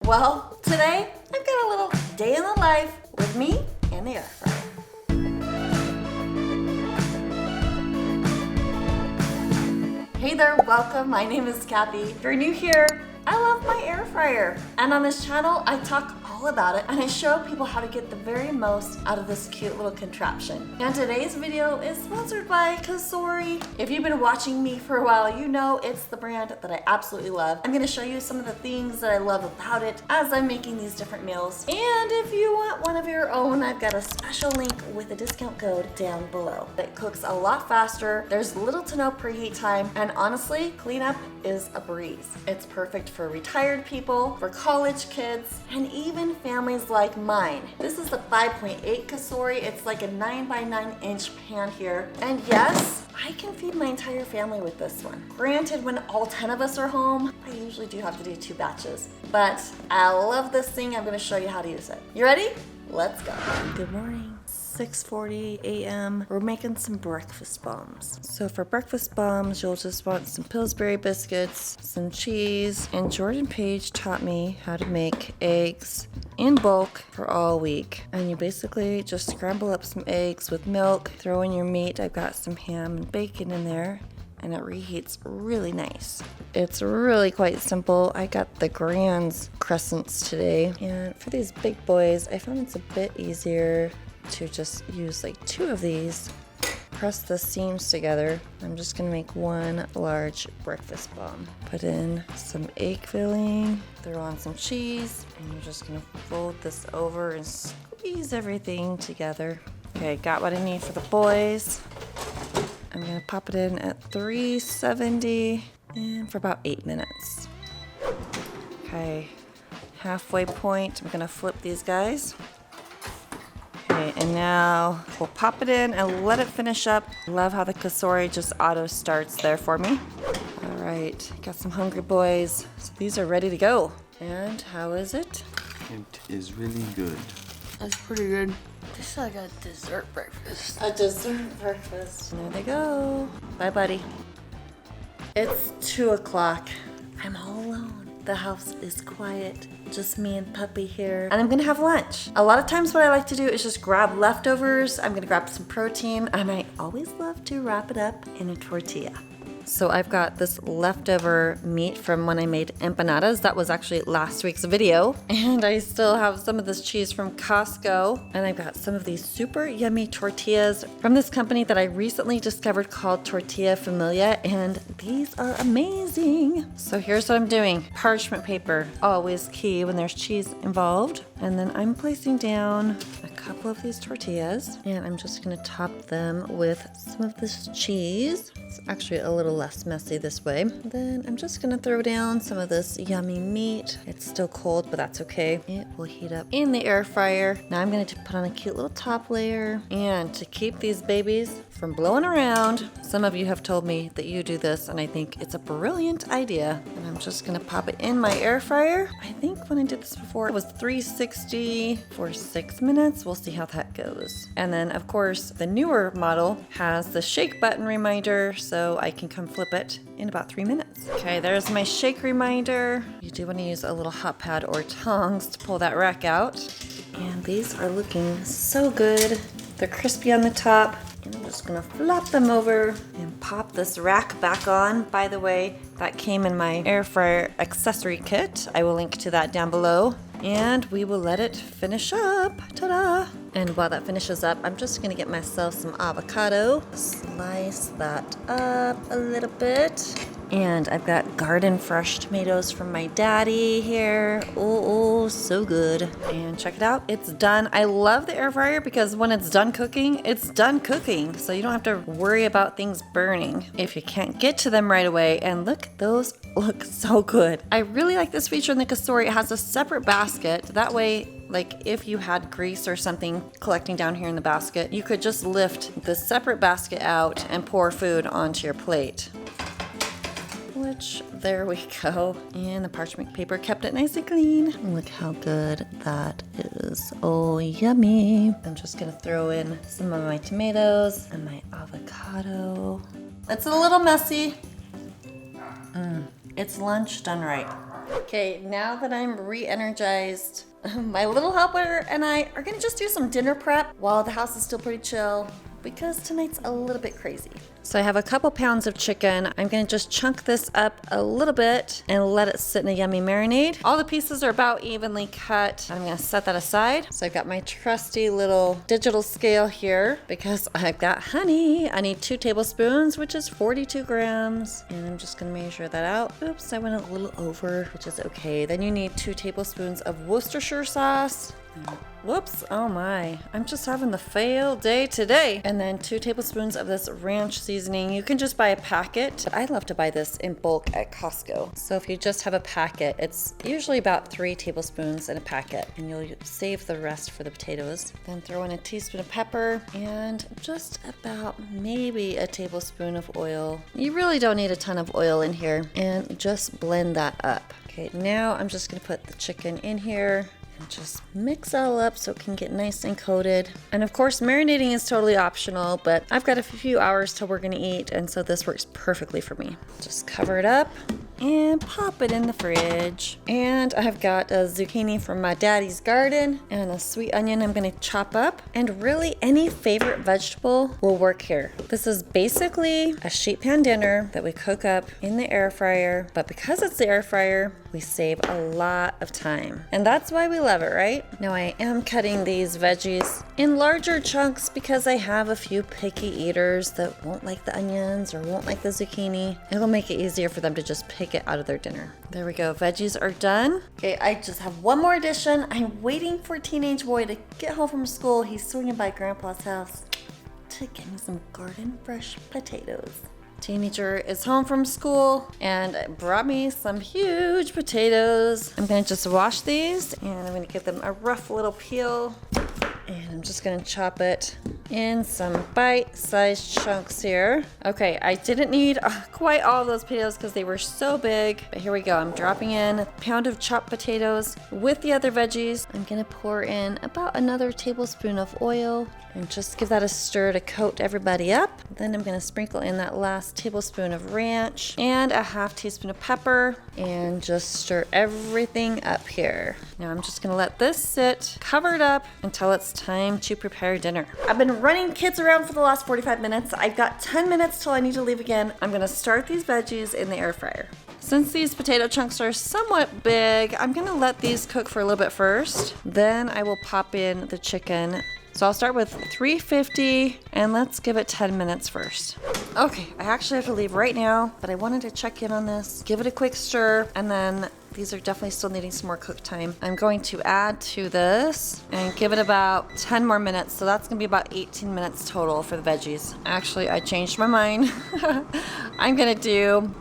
Well, today I've got a little day in the life with me and the air fryer. Hey there, welcome. My name is Kathy. If you're new here, I love my air fryer. And on this channel, I talk all about it and I show people how to get the very most out of this cute little contraption. And today's video is sponsored by Cosori. If you've been watching me for a while, you know it's the brand that I absolutely love. I'm gonna show you some of the things that I love about it as I'm making these different meals. And if you want one of your own, I've got a special link with a discount code down below. It cooks a lot faster, there's little to no preheat time, and honestly, cleanup is a breeze. It's perfect for retired people, for college kids, and even families like mine. This is the 5.8 Cosori. It's like a 9x9 pan here. And yes, I can feed my entire family with this one. Granted, when all 10 of us are home, I usually do have to do 2 batches. But I love this thing. I'm gonna show you how to use it. You ready? Let's go. Good morning. 6:40 a.m. We're making some breakfast bombs. So for breakfast bombs, you'll just want some Pillsbury biscuits, some cheese, and Jordan Page taught me how to make eggs in bulk for all week. And you basically just scramble up some eggs with milk, throw in your meat. I've got some ham and bacon in there, and it reheats really nice. It's really quite simple. I got the Grand's crescents today, and for these big boys, I found it's a bit easier to just use like 2 of these, press the seams together. I'm just gonna make one large breakfast bomb. Put in some egg filling, throw on some cheese, and you're just gonna fold this over and squeeze everything together. Okay, got what I need for the boys. I'm gonna pop it in at 370 and for about 8 minutes. Okay, halfway point, I'm gonna flip these guys. Okay, and now we'll pop it in and let it finish up. Love how the Cosori just auto starts there for me. All right, got some hungry boys. So these are ready to go. And how is it? It is really good. That's pretty good. This is like a dessert breakfast. A dessert breakfast. There they go. Bye, buddy. It's 2 o'clock. I'm all alone. The house is quiet. Just me and puppy here. And I'm gonna have lunch. A lot of times what I like to do is just grab leftovers. I'm gonna grab some protein, and I always love to wrap it up in a tortilla. So I've got this leftover meat from when I made empanadas. That was actually last week's video. And I still have some of this cheese from Costco. And I've got some of these super yummy tortillas from this company that I recently discovered called Tortilla Familia. And these are amazing. So here's what I'm doing. Parchment paper, always key when there's cheese involved. And then I'm placing down a couple of these tortillas. And I'm just gonna top them with some of this cheese. It's actually a little less messy this way. Then I'm just gonna throw down some of this yummy meat. It's still cold, but that's okay. It will heat up in the air fryer. Now I'm gonna put on a cute little top layer. And to keep these babies from blowing around, some of you have told me that you do this, and I think it's a brilliant idea. And I'm just gonna pop it in my air fryer. I think when I did this before, it was 360 for 6 minutes. We'll see how that goes. And then of course, the newer model has the shake button reminder, so I can come flip it in about 3 minutes. Okay, there's my shake reminder. You do want to use a little hot pad or tongs to pull that rack out. And these are looking so good. They're crispy on the top. And I'm just gonna flop them over and pop this rack back on. By the way, that came in my air fryer accessory kit. I will link to that down below. And we will let it finish up. Ta-da! And while that finishes up, I'm just gonna get myself some avocado. Slice that up a little bit. And I've got garden fresh tomatoes from my daddy here. Oh, so good. And check it out, it's done. I love the air fryer because when it's done cooking, it's done cooking. So you don't have to worry about things burning if you can't get to them right away. And look, those look so good. I really like this feature in the Cosori. It has a separate basket. That way, like if you had grease or something collecting down here in the basket, you could just lift the separate basket out and pour food onto your plate. Which, there we go. And the parchment paper kept it nice and clean. Look how good that is. Oh, yummy. I'm just gonna throw in some of my tomatoes and my avocado. It's a little messy. It's lunch done right. Okay, now that I'm re-energized, my little helper and I are gonna just do some dinner prep while the house is still pretty chill, because tonight's a little bit crazy. So I have a couple pounds of chicken. I'm gonna just chunk this up a little bit and let it sit in a yummy marinade. All the pieces are about evenly cut. I'm gonna set that aside. So I've got my trusty little digital scale here because I've got honey. I need 2 tablespoons, which is 42 grams. And I'm just gonna measure that out. Oops, I went a little over, which is okay. Then you need 2 tablespoons of Worcestershire sauce. Whoops, oh my, I'm just having the fail day today. And then 2 tablespoons of this ranch seasoning. You can just buy a packet. I love to buy this in bulk at Costco. So if you just have a packet, it's usually about 3 tablespoons in a packet, and you'll save the rest for the potatoes. Then throw in a teaspoon of pepper and just about maybe a tablespoon of oil. You really don't need a ton of oil in here, and just blend that up. Okay, now I'm just gonna put the chicken in here. Just mix all up so it can get nice and coated. And of course, marinating is totally optional, but I've got a few hours till we're gonna eat, and so this works perfectly for me. Just cover it up and pop it in the fridge. And I've got a zucchini from my daddy's garden and a sweet onion I'm gonna chop up. And really any favorite vegetable will work here. This is basically a sheet pan dinner that we cook up in the air fryer, but because it's the air fryer, we save a lot of time. And that's why we love it, right? Now I am cutting these veggies in larger chunks because I have a few picky eaters that won't like the onions or won't like the zucchini. It'll make it easier for them to just pick it out of their dinner. There we go, veggies are done. Okay, I just have one more addition. I'm waiting for teenage boy to get home from school. He's swinging by Grandpa's house to get me some garden fresh potatoes. Teenager is home from school and brought me some huge potatoes. I'm gonna just wash these and I'm gonna give them a rough little peel. And I'm just gonna chop it in some bite-sized chunks here. Okay, I didn't need quite all of those potatoes because they were so big, but here we go. I'm dropping in a pound of chopped potatoes with the other veggies. I'm gonna pour in about another tablespoon of oil and just give that a stir to coat everybody up. Then I'm gonna sprinkle in that last tablespoon of ranch and a half teaspoon of pepper and just stir everything up here. Now I'm just gonna let this sit covered up until it's time to prepare dinner. I've been running kids around for the last 45 minutes. I've got 10 minutes till I need to leave again. I'm gonna start these veggies in the air fryer. Since these potato chunks are somewhat big, I'm gonna let these cook for a little bit first. Then I will pop in the chicken. So I'll start with 350 and let's give it 10 minutes first. Okay, I actually have to leave right now, but I wanted to check in on this, give it a quick stir, and then these are definitely still needing some more cook time. I'm going to add to this and give it about 10 more minutes. So that's gonna be about 18 minutes total for the veggies. Actually, I changed my mind. I'm gonna do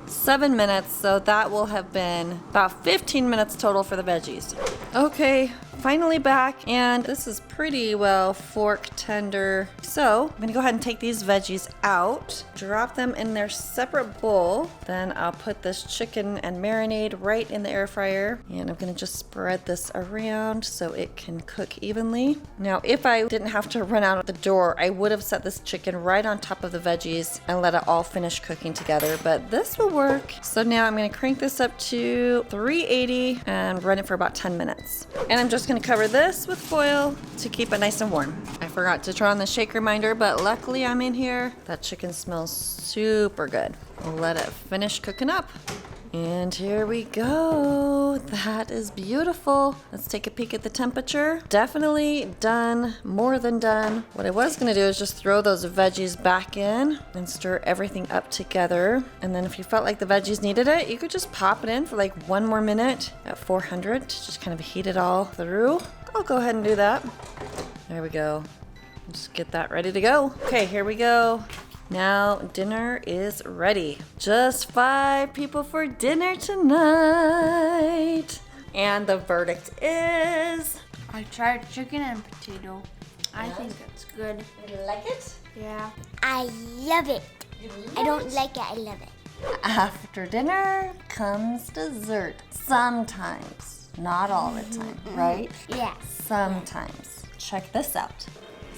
7 minutes. So that will have been about 15 minutes total for the veggies. Okay, finally back, and this is pretty well fork tender. So I'm gonna go ahead and take these veggies out, drop them in their separate bowl. Then I'll put this chicken and marinade right in the air fryer, and I'm gonna just spread this around so it can cook evenly. Now, if I didn't have to run out the door, I would have set this chicken right on top of the veggies and let it all finish cooking together, but this will work. So now I'm gonna crank this up to 380 and run it for about 10 minutes. And I'm just gonna cover this with foil to keep it nice and warm. I forgot to turn on the shake reminder, but luckily I'm in here. That chicken smells super good. We'll let it finish cooking up. And here we go. That is beautiful. Let's take a peek at the temperature. Definitely done, more than done. What I was gonna do is just throw those veggies back in and stir everything up together. And then if you felt like the veggies needed it, you could just pop it in for like 1 more minute at 400 to just kind of heat it all through. I'll go ahead and do that. There we go. Just get that ready to go. Okay, here we go. Now dinner is ready. Just 5 people for dinner tonight. And the verdict is... I tried chicken and potato. I think it's good. You like it? Yeah. I love it. I don't like it, I love it. After dinner comes dessert. Sometimes. Not all the time, right? Yeah. Sometimes. Check this out.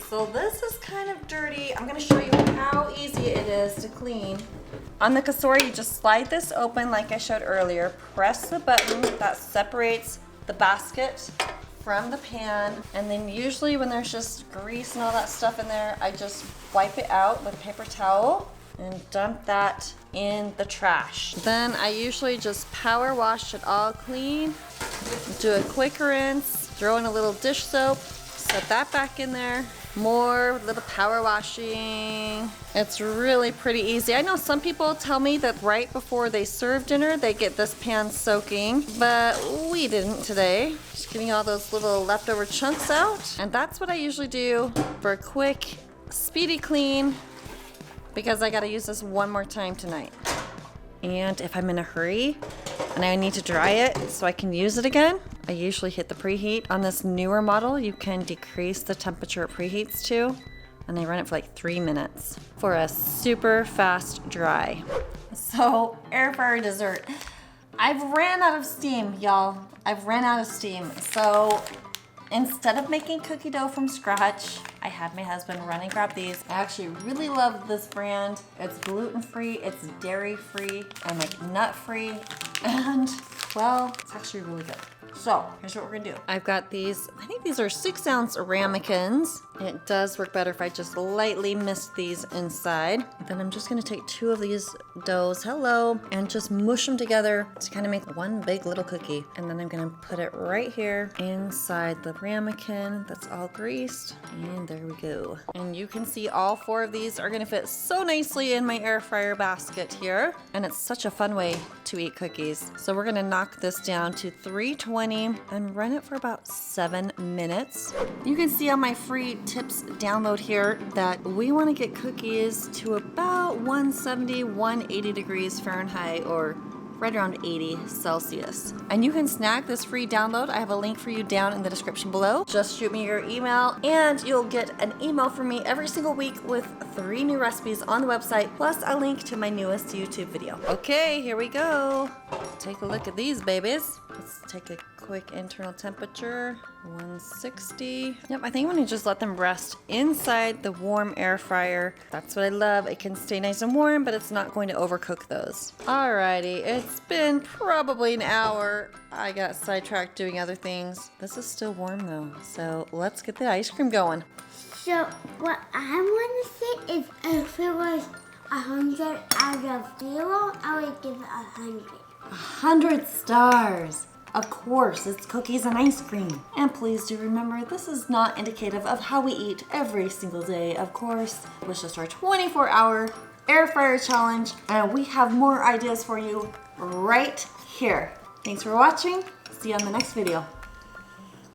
So this is kind of dirty. I'm gonna show you how easy it is to clean. On the Cosori, you just slide this open like I showed earlier. Press the button that separates the basket from the pan. And then usually when there's just grease and all that stuff in there, I just wipe it out with a paper towel and dump that in the trash. Then I usually just power wash it all clean, do a quick rinse, throw in a little dish soap, set that back in there. More little power washing. It's really pretty easy. I know some people tell me that right before they serve dinner, they get this pan soaking, but we didn't today. Just getting all those little leftover chunks out. And that's what I usually do for a quick, speedy clean, because I gotta use this one more time tonight. And if I'm in a hurry and I need to dry it so I can use it again, I usually hit the preheat. On this newer model, you can decrease the temperature it preheats to, and I run it for like 3 minutes for a super fast dry. So, air fryer dessert. I've ran out of steam, y'all. I've ran out of steam. So, instead of making cookie dough from scratch, I had my husband run and grab these. I actually really love this brand. It's gluten-free, it's dairy-free, and like nut-free, and well, it's actually really good. So here's what we're gonna do. I've got these, I think these are 6-ounce ramekins. It does work better if I just lightly mist these inside. Then I'm just gonna take 2 of these doughs, and just mush them together to kind of make one big little cookie. And then I'm gonna put it right here inside the ramekin that's all greased. And there we go. And you can see all 4 of these are gonna fit so nicely in my air fryer basket here. And it's such a fun way to eat cookies. So we're gonna knock this down to 320 and run it for about 7 minutes. You can see on my free tips download here that we want to get cookies to about 170, 180 degrees Fahrenheit, or right around 80 Celsius. And you can snag this free download. I have a link for you down in the description below. Just shoot me your email and you'll get an email from me every single week with 3 new recipes on the website, plus a link to my newest YouTube video. Okay, here we go. Take a look at these babies. Let's take a quick internal temperature, 160. Yep, I think I'm gonna just let them rest inside the warm air fryer. That's what I love. It can stay nice and warm, but it's not going to overcook those. Alrighty, it's been probably an hour. I got sidetracked doing other things. This is still warm though, so let's get the ice cream going. So what I want to say is, if it was 100 out of 0, I would give it 100. 100 stars. Of course, it's cookies and ice cream. And please do remember, this is not indicative of how we eat every single day. Of course, it was just our 24-hour air fryer challenge, and we have more ideas for you right here. Thanks for watching. See you on the next video.